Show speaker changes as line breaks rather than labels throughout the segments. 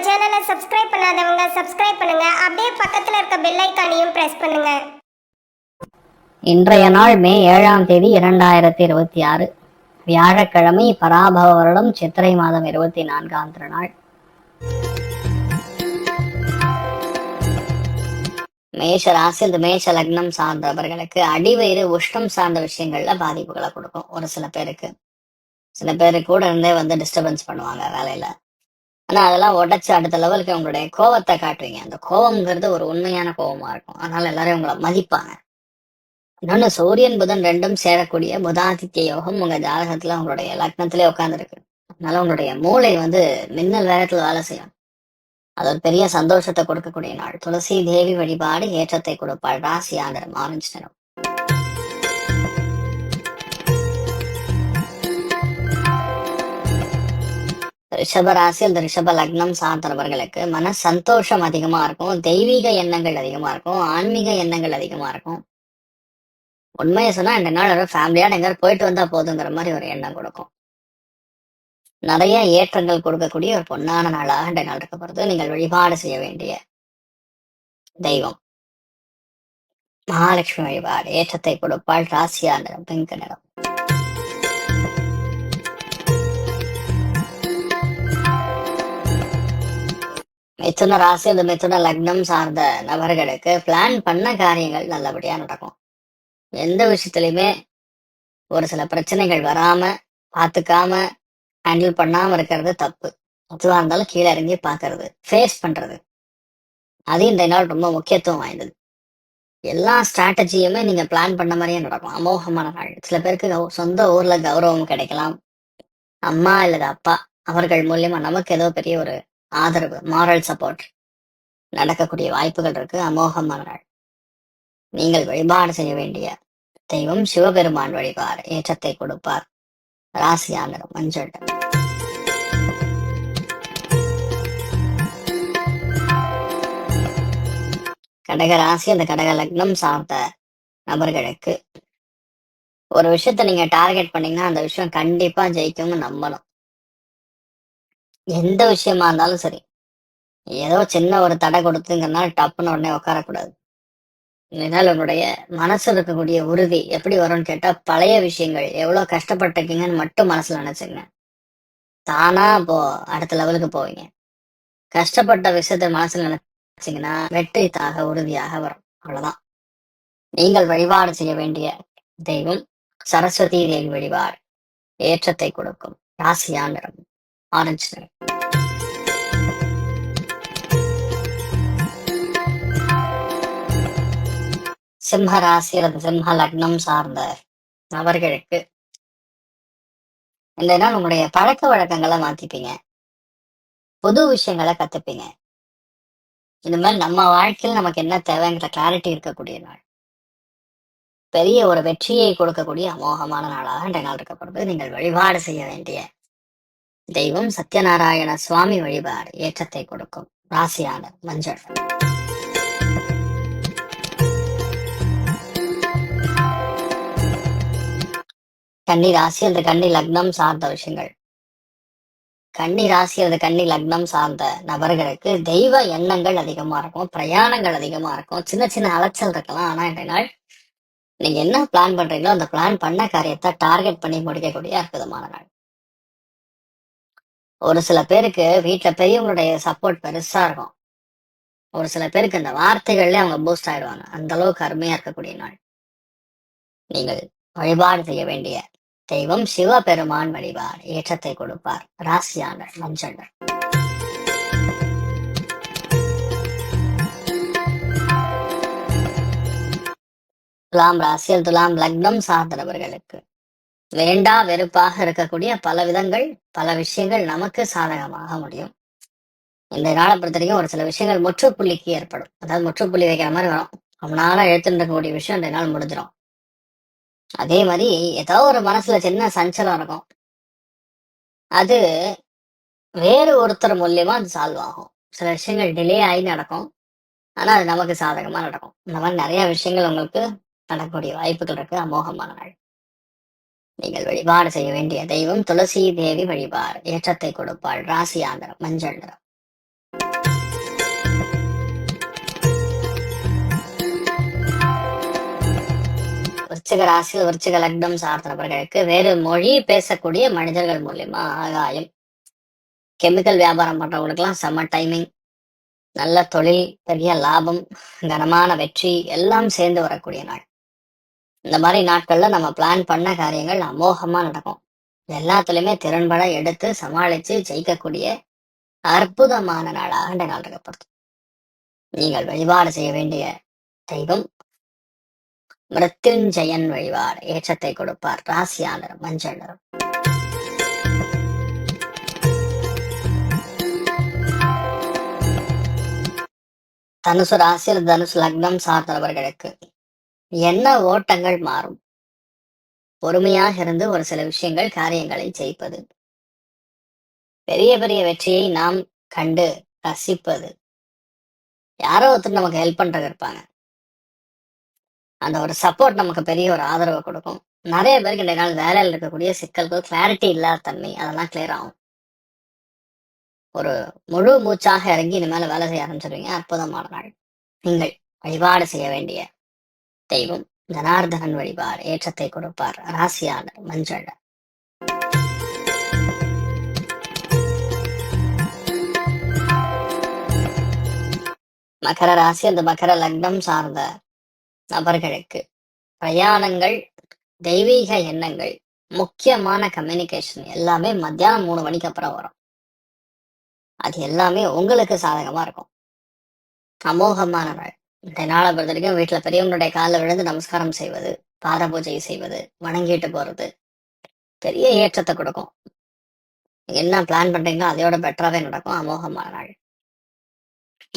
சேனலை சப்ஸ்கிரைப் பண்ணாதவங்க சப்ஸ்கிரைப் பண்ணுங்க. அப்படியே பக்கத்துல இருக்க பெல் ஐகானையும் பிரஸ் பண்ணுங்க.
இன்றைய நாள் மே 7ஆம் தேதி 2026 வியாழக்கிழமை, பராபவ வருடம் சித்திரை மாதம் 24ஆம் திருநாள். மேஷ ராசி, இந்த மேஷ லக்னம் சார்ந்தவர்களுக்கு அடிவயிறு உஷ்ணம் சார்ந்த விஷயங்கள்ல பாதிப்புகளை கொடுக்கும். ஒரு சில பேருக்கு கூட இருந்தே டிஸ்டர்பன்ஸ் பண்ணுவாங்க வேலையில. ஆனா அதெல்லாம் உடைச்சு அடுத்த லெவலுக்கு உங்களுடைய கோவத்தை காட்டுவீங்க. அந்த கோபம்ங்கிறது ஒரு உண்மையான கோபமா இருக்கும். அதனால எல்லாரும் உங்களை மதிப்பாங்க. இன்னொன்னு, சூரியன் புதன் ரெண்டும் சேரக்கூடிய புதாதித்ய யோகம் உங்க ஜாதகத்துல உங்களுடைய லக்னத்திலே உட்காந்துருக்கு. அதனால உங்களுடைய மூளை மின்னல் வேகத்துல வேலை செய்யும். அது ஒரு பெரிய சந்தோஷத்தை கொடுக்கக்கூடிய நாள். துளசி தேவி வழிபாடு ஏற்றத்தை கொடுப்பாள். ராசி ஆண்டர் ஆரஞ்சு நிறம். ரிஷப ராசி, அந்த ரிஷப லக்னம் சார்ந்தவர்களுக்கு மன சந்தோஷம் அதிகமா இருக்கும். தெய்வீக எண்ணங்கள் அதிகமா இருக்கும். ஆன்மீக எண்ணங்கள் அதிகமா இருக்கும். உண்மையை சொன்னா இந்த நாள் ஃபேமிலியோட எங்காவது போயிட்டு வந்தா போதுங்கிற மாதிரி ஒரு எண்ணம் கொடுக்கும். நிறைய ஏற்றங்கள் கொடுக்கக்கூடிய ஒரு பொன்னான நாளாக இந்த நாள் இருக்கப்படுது. நீங்கள் வழிபாடு செய்ய வேண்டிய தெய்வம் மகாலட்சுமி வழிபாடு ஏற்றத்தை கொடுப்பாள். ராசியா நிறம் பிங்க் நிறம். மிதுன ராசி, அந்த மிதுன லக்னம் சார்ந்த நபர்களுக்கு பிளான் பண்ண காரியங்கள் நல்லபடியா நடக்கும். எந்த விஷயத்திலுமே ஒரு சில பிரச்சனைகள் வராம பார்த்துக்காம ஹேண்டில் பண்ணாம இருக்கிறது தப்பு. எதுவா இருந்தாலும் கீழே இறங்கி பாக்குறது, ஃபேஸ் பண்றது, அது இந்த நாள் ரொம்ப முக்கியத்துவம் வாய்ந்தது. எல்லா ஸ்ட்ராட்டஜியுமே நீங்க பிளான் பண்ண மாதிரியே நடக்கும். அமோகமான நாள். சில பேருக்கு சொந்த ஊர்ல கௌரவம் கிடைக்கலாம். அம்மா அல்லது அப்பா அவர்கள் மூலியமா நமக்கு ஏதோ பெரிய ஒரு ஆதரவு, மாரல் சப்போர்ட் நடக்கக்கூடிய வாய்ப்புகள் இருக்கு. அமோகமான நாள். நீங்கள் வழிபாடு செய்ய வேண்டிய தெய்வம் சிவபெருமான் வழிபாடு ஏற்றத்தை கொடுப்பார். ராசியா நிறம் மஞ்சள். கடக ராசி, அந்த கடக லக்னம் சார்ந்த நபர்களுக்கு ஒரு விஷயத்த நீங்க டார்கெட் பண்ணீங்கன்னா அந்த விஷயம் கண்டிப்பா ஜெயிக்கும்னு நம்பணும். எந்த விஷயமா இருந்தாலும் சரி, ஏதோ சின்ன ஒரு தடை கொடுத்துங்கன்னா டப்புன்னு உடனே உட்காரக்கூடாது. இதனால் உங்களுடைய மனசுல இருக்கக்கூடிய உறுதி எப்படி வரும்னு கேட்டா, பழைய விஷயங்கள் எவ்வளவு கஷ்டப்பட்டிருக்கீங்கன்னு மட்டும் மனசுல நினைச்சுங்க. தானா அப்போ அடுத்த லெவலுக்கு போவீங்க. கஷ்டப்பட்ட விஷயத்த மனசுல நினைச்சீங்கன்னா வெற்றி உறுதியாக வரும். அவ்வளவுதான். நீங்கள் வழிபாடு செய்ய வேண்டிய தெய்வம் சரஸ்வதி தேவி வழிபாடு ஏற்றத்தை கொடுக்கும். ராசியா நிறம் ஆரஞ்சு நிறம். சிம்ம ராசி அல்லது சிம்ம லக்னம் சார்ந்த நபர்களுக்கு இந்த நாள் உங்களுடைய பழக்க வழக்கங்களை மாத்திப்பீங்க. புது விஷயங்களை கத்துப்பீங்க. இந்த மாதிரி நம்ம வாழ்க்கையில் நமக்கு என்ன தேவைங்கிற கிளாரிட்டி இருக்கக்கூடிய நாள். பெரிய ஒரு வெற்றியை கொடுக்கக்கூடிய அமோகமான நாளாக இந்த நாள் இருக்கப்படுது. நீங்கள் வழிபாடு செய்ய வேண்டிய தெய்வம் சத்யநாராயண சுவாமி வழிபாடு ஏற்றத்தை கொடுக்கும். ராசியான மஞ்சள். கன்னி ராசி, அந்த கன்னி லக்னம் சார்ந்த விஷயங்கள். கன்னி ராசி அல்லது கன்னி லக்னம் சார்ந்த நபர்களுக்கு தெய்வ எண்ணங்கள் அதிகமா இருக்கும். பிரயாணங்கள் அதிகமா இருக்கும். சின்ன சின்ன அலைச்சல் இருக்கலாம். ஆனா இந்த நாள் நீங்க என்ன பிளான் பண்றீங்களோ அந்த பிளான் பண்ண காரியத்தை டார்கெட் பண்ணி முடிக்கக்கூடிய அற்புதமான நாள். ஒரு சில பேருக்கு வீட்டுல பெரியவங்களுடைய சப்போர்ட் பெருசா இருக்கும். ஒரு சில பேருக்கு இந்த வார்த்தைகள்ல அவங்க பூஸ்ட் ஆயிடுவாங்க. அந்த அளவுக்கு அருமையா இருக்கக்கூடிய நாள். நீங்கள் வழிபாடு செய்ய வேண்டிய தெய்வம் சிவபெருமான் வழிபாடு ஏற்றத்தை கொடுப்பார். ராசியான மஞ்சள். துலாம் ராசியில் துலாம் லக்னம் சார்ந்தவர்களுக்கு வேண்டா வெறுப்பாக இருக்கக்கூடிய பல விதங்கள், பல விஷயங்கள் நமக்கு சாதகமாக முடியும். இந்த நாளை பொறுத்த வரைக்கும் ஒரு சில விஷயங்கள் முற்றுப்புள்ளிக்கு ஏற்படும். அதாவது முற்றுப்புள்ளி வைக்கிற மாதிரி வரும். ரொம்ப நாளா எழுத்துட்டு இருக்கக்கூடிய விஷயம் இந்த நாள் முடிஞ்சிடும். அதே மாதிரி ஏதோ ஒரு மனசுல சின்ன சஞ்சலம் இருக்கும். அது வேறு ஒருத்தர் மூலியமா அது சால்வ் ஆகும். சில விஷயங்கள் டிலே ஆகி நடக்கும். ஆனா அது நமக்கு சாதகமா நடக்கும். இந்த மாதிரி நிறைய விஷயங்கள் உங்களுக்கு நடக்கக்கூடிய வாய்ப்புகள் இருக்கு. அமோகமான நாள். நீங்கள் வழிபாடு செய்ய வேண்டிய தெய்வம் துளசி தேவி வழிபாடு ஏற்றத்தை கொடுப்பாள். ராசி ஆந்திரம் மஞ்சள் நிறம். விருச்சிக ராசியில் விருச்சிக லக்னம் சார்ந்த நபர்களுக்கு வேறு மொழி பேசக்கூடிய மனிதர்கள் மூலியமா ஆதாயம். கெமிக்கல் வியாபாரம் பண்றவங்களுக்குலாம் செம்ம டைமிங். நல்ல தொழில், பெரிய லாபம், கனமான வெற்றி எல்லாம் சேர்ந்து வரக்கூடிய நாள். இந்த மாதிரி நாட்கள்ல நம்ம பிளான் பண்ண காரியங்கள் அமோகமா நடக்கும். எல்லாத்துலயுமே திறன்பட எடுத்து சமாளிச்சு ஜெயிக்கக்கூடிய அற்புதமான நாளாக இந்த நாள் இருக்கப்படுது. நீங்கள் வழிபாடு செய்ய வேண்டிய தெய்வம் மிருத்யுஞ்சயன் வழிபாடு ஏற்றத்தை கொடுப்பார். ராசியான நிறம் மஞ்சள் நிறம். தனுசு ராசியில் தனுசு லக்னம் சார்ந்தவர்களுக்கு என்ன ஓட்டங்கள் மாறும். பொறுமையாக இருந்து ஒரு சில விஷயங்கள் காரியங்களை ஜெயிப்பது, பெரிய பெரிய வெற்றியை நாம் கண்டு ரசிப்பது, யாரோ ஒருத்தர் நமக்கு ஹெல்ப் பண்றது இருப்பாங்க, அந்த ஒரு சப்போர்ட் நமக்கு பெரிய ஒரு ஆதரவை கொடுக்கும். நிறைய பேருக்கு இந்த நாள் வேலையில் இருக்கக்கூடிய சிக்கல்கள், கிளாரிட்டி இல்லாத தன்மை, அதெல்லாம் கிளியர் ஆகும். ஒரு முழு மூச்சாக இறங்கி இனிமேல வேலை செய்ய ஆரம்பிச்சிருவீங்க. அற்புதமான நாள். நீங்கள் வழிபாடு செய்ய வேண்டிய தெய்வம் ஜனார்தனன் வழிபாடு ஏற்றத்தை கொடுப்பார். ராசியாளர் மஞ்சள். மகர ராசி அந்த மகர லக்னம் சார்ந்த நபர்களுக்கு பிரயாணங்கள், தெய்வீக எண்ணங்கள், முக்கியமான கம்யூனிகேஷன் எல்லாமே மத்தியானம் 3 மணிக்கு அப்புறம் வரும். அது எல்லாமே உங்களுக்கு சாதகமா இருக்கும். அமோகமான நாள். இந்த நாளை பொறுத்த வரைக்கும் வீட்டுல பெரியவங்களுடைய காலில் விழுந்து நமஸ்காரம் செய்வது, பாத பூஜை செய்வது, வணங்கிட்டு போறது பெரிய ஏற்றத்தை கொடுக்கும். என்ன பிளான் பண்றீங்களோ அதையோட பெட்டராகவே நடக்கும். அமோகமான நாள்.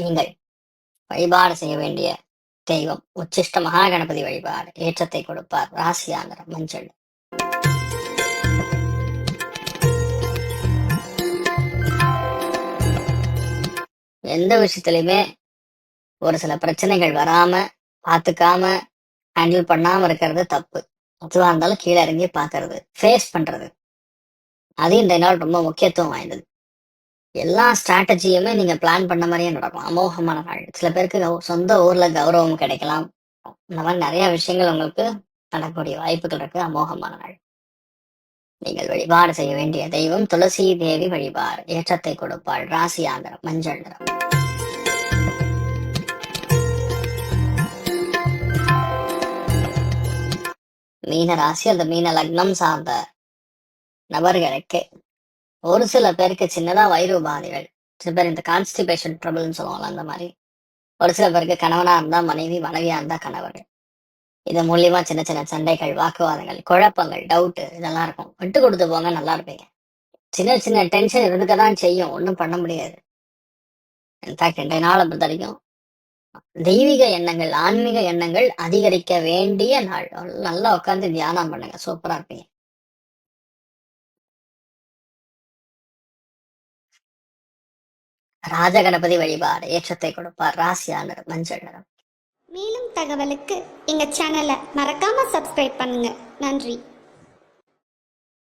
நீங்கள் வழிபாடு செய்ய வேண்டிய தெய்வம் உச்சிஷ்ட மகா கணபதி வழிபாடு ஏற்றத்தை கொடுப்பார். ராசியான மஞ்சள். எந்த விஷயத்திலுமே ஒரு சில பிரச்சனைகள் வராம பார்த்துக்காம ஹேண்டில் பண்ணாம இருக்கிறது தப்பு. எதுவா இருந்தாலும் கீழே இறங்கி பார்க்கறது, ஃபேஸ் பண்றது, அது இந்த நாள் ரொம்ப முக்கியத்துவம் வாய்ந்தது. எல்லா ஸ்ட்ராட்டஜியுமே நீங்க பிளான் பண்ண மாதிரியே நடக்கும். அமோகமான நாள். சில பேருக்கு சொந்த ஊர்ல கௌரவம் கிடைக்கலாம். இந்த மாதிரி நிறைய விஷயங்கள் உங்களுக்கு நடக்கக்கூடிய வாய்ப்புகள் இருக்கு. அமோகமான நாள். நீங்கள் வழிபாடு செய்ய வேண்டிய தெய்வம் துளசி தேவி வழிபாடு ஏற்றத்தை கொடுப்பாள். ராசியாந்திரம் மஞ்சள் நிறம். மீன ராசி அந்த மீன லக்னம் சார்ந்த நபர்களுக்கு ஒரு சில பேருக்கு சின்னதா வயிறு உபாதைகள், சில பேர் இந்த கான்ஸ்டிபேஷன் ட்ரபிள்னு சொல்லுவாங்க, அந்த மாதிரி. ஒரு சில பேருக்கு கணவனா இருந்தா மனைவி, மனைவியா இருந்தா கணவர். இது மூலியமா சின்ன சின்ன சண்டைகள், வாக்குவாதங்கள், குழப்பங்கள், டவுட் இதெல்லாம் இருக்கும். விட்டு கொடுத்து போங்க, நல்லா இருப்பீங்க. சின்ன சின்ன டென்ஷன் இருக்கதான் செய்யும், ஒன்றும் பண்ண முடியாது. இன்ஃபேக்ட் இன்றைய நாளை பொறுத்த வரைக்கும் தெய்வீக எண்ணங்கள், ஆன்மீக எண்ணங்கள் அதிகரிக்க வேண்டிய நாள். நல்லா உட்காந்து தியானம் பண்ணுங்க, சூப்பரா இருப்பீங்க. ராஜகணபதி வழிபாடு ஏற்றத்தை கொடுப்பார். ராசியாளர் மஞ்சள் நிறம்.
மேலும் தகவலுக்கு எங்க சேனலை மறக்காம சப்ஸ்கிரைப் பண்ணுங்க. நன்றி.